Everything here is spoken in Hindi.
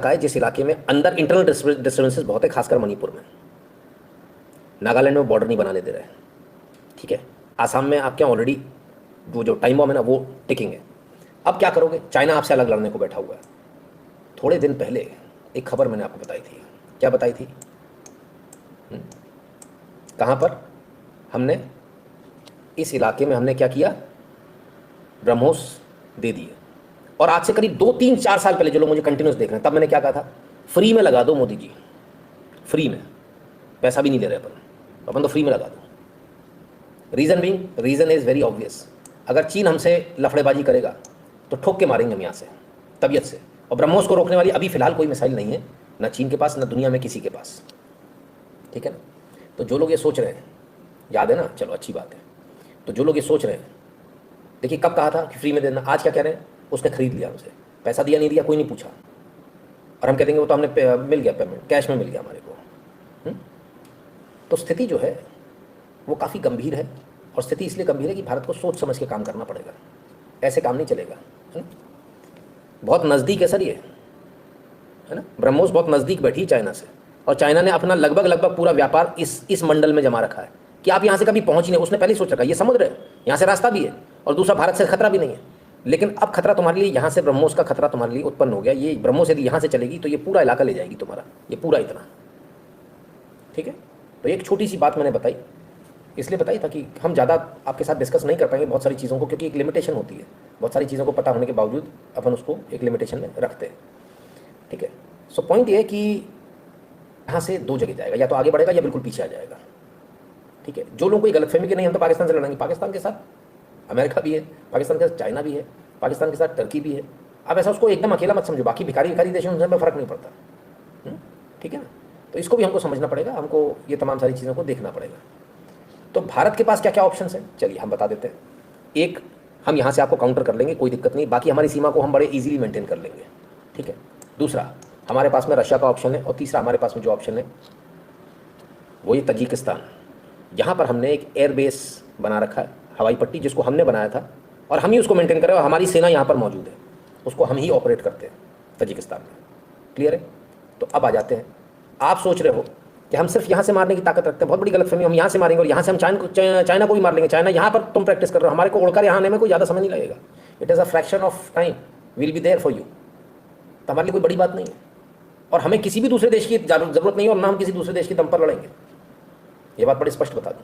इलाका है जिस इलाके में अंदर इंटरनल डिस्टर्बेंसेस बहुत है, खासकर मणिपुर में। नागालैंड में बॉर्डर नहीं बनाने दे रहे हैं, ठीक है। आसाम में आपके ऑलरेडी वो जो टाइम बॉम्ब है ना वो टिकिंग है। अब क्या करोगे? चाइना आपसे अलग लड़ने को बैठा हुआ है। थोड़े दिन पहले एक खबर मैंने आपको बताई थी। क्या बताई थी? कहाँ पर? हमने इस इलाके में हमने क्या किया? ब्रह्मोस दे दिए। और आज से करीब 2 3 4 साल पहले, जो लोग मुझे कंटिन्यूस देख रहे हैं, तब मैंने क्या कहा था? फ्री में लगा दो मोदी जी, फ्री में, पैसा भी नहीं ले रहे अपन तो फ्री में लगा दो। Reason is very obvious. अगर चीन हमसे लफड़ेबाजी करेगा तो ठोक के मारेंगे हम यहाँ से, तबीयत से। और ब्रह्मोस को रोकने वाली अभी फ़िलहाल कोई मिसाइल नहीं है, ना चीन के पास, ना दुनिया में किसी के पास, ठीक है ना। तो जो लोग ये सोच रहे हैं, याद है ना, चलो अच्छी बात है। तो जो लोग ये सोच रहे हैं, देखिए कब कहा था कि फ्री में देना, आज क्या कह रहे हैं? उसने खरीद लिया हमसे, पैसा दिया नहीं दिया कोई नहीं पूछा, और हम कहते हैं वो तो हमने मिल गया, पेमेंट कैश में मिल गया हमारे को। तो स्थिति जो है वो काफ़ी गंभीर है। और स्थिति इसलिए गंभीर है कि भारत को सोच समझ के काम करना पड़ेगा, ऐसे काम नहीं चलेगा, है ना। बहुत नज़दीक है सर ये, है ना। ब्रह्मोस बहुत नज़दीक बैठी है चाइना से, और चाइना ने अपना लगभग पूरा व्यापार इस मंडल में जमा रखा है कि आप यहाँ से कभी पहुँच ही नहीं। उसने पहले ही सोच रखा है, ये समुद्र है, यहाँ से रास्ता भी है, और दूसरा भारत से खतरा भी नहीं है। लेकिन अब खतरा तुम्हारे लिए यहाँ से, ब्रह्मोस का खतरा तुम्हारे लिए उत्पन्न हो गया। ये ब्रह्मोस यदि यहाँ से चलेगी तो ये पूरा इलाका ले जाएगी तुम्हारा, ये पूरा इतना, ठीक है। तो एक छोटी सी बात मैंने बताई, इसलिए बताई था कि हम ज़्यादा आपके साथ डिस्कस नहीं कर पाएंगे बहुत सारी चीज़ों को, क्योंकि एक लिमिटेशन होती है। बहुत सारी चीज़ों को पता होने के बावजूद अपन उसको एक लिमिटेशन में रखते हैं, ठीक है। सो पॉइंट ये है कि यहाँ से दो जगह जाएगा, या तो आगे बढ़ेगा या बिल्कुल पीछे आ जाएगा, ठीक है। जो लोगों को ये गलतफहमी कि नहीं हम तो पाकिस्तान से लड़ेंगे, पाकिस्तान के साथ अमेरिका भी है, पाकिस्तान के साथ चाइना भी है, पाकिस्तान के साथ टर्की भी है। अब ऐसा उसको एकदम अकेला मत समझो, बाकी भिखारी देश हैं उनमें फ़र्क नहीं पड़ता, ठीक है ना। तो इसको भी हमको समझना पड़ेगा, हमको ये तमाम सारी चीज़ों को देखना पड़ेगा। तो भारत के पास क्या क्या ऑप्शन हैं, चलिए हम बता देते हैं। एक, हम यहाँ से आपको काउंटर कर लेंगे, कोई दिक्कत नहीं, बाकी हमारी सीमा को हम बड़े इजीली मेंटेन कर लेंगे, ठीक है। दूसरा, हमारे पास में रशिया का ऑप्शन है। और तीसरा, हमारे पास में जो ऑप्शन है वो ये तजिकिस्तान। यहाँ पर हमने एक एयरबेस बना रखा है, हवाई पट्टी, जिसको हमने बनाया था और हम ही उसको मेंटेन करें, और हमारी सेना यहाँ पर मौजूद है, उसको हम ही ऑपरेट करते हैं तजिकिस्तान में। क्लियर है? तो अब आ जाते हैं, आप सोच रहे हो कि हम सिर्फ यहाँ से मारने की ताकत रखते हैं, बहुत बड़ी गलतफहमी। हम यहाँ से मारेंगे और यहाँ से हम चाइना को भी मार लेंगे। चाइना यहाँ पर तुम प्रैक्टिस कर रहे हो, हमारे को उड़कर यहाँ आने में कोई ज़्यादा समय नहीं लगेगा। It is a fraction of time, will be there for you. तो हमारे लिए कोई बड़ी बात नहीं है, और हमें किसी भी दूसरे देश की ज़रूरत नहीं है, और ना हम किसी दूसरे देश के दम पर लड़ेंगे। ये बात बड़ी स्पष्ट बता दूँ।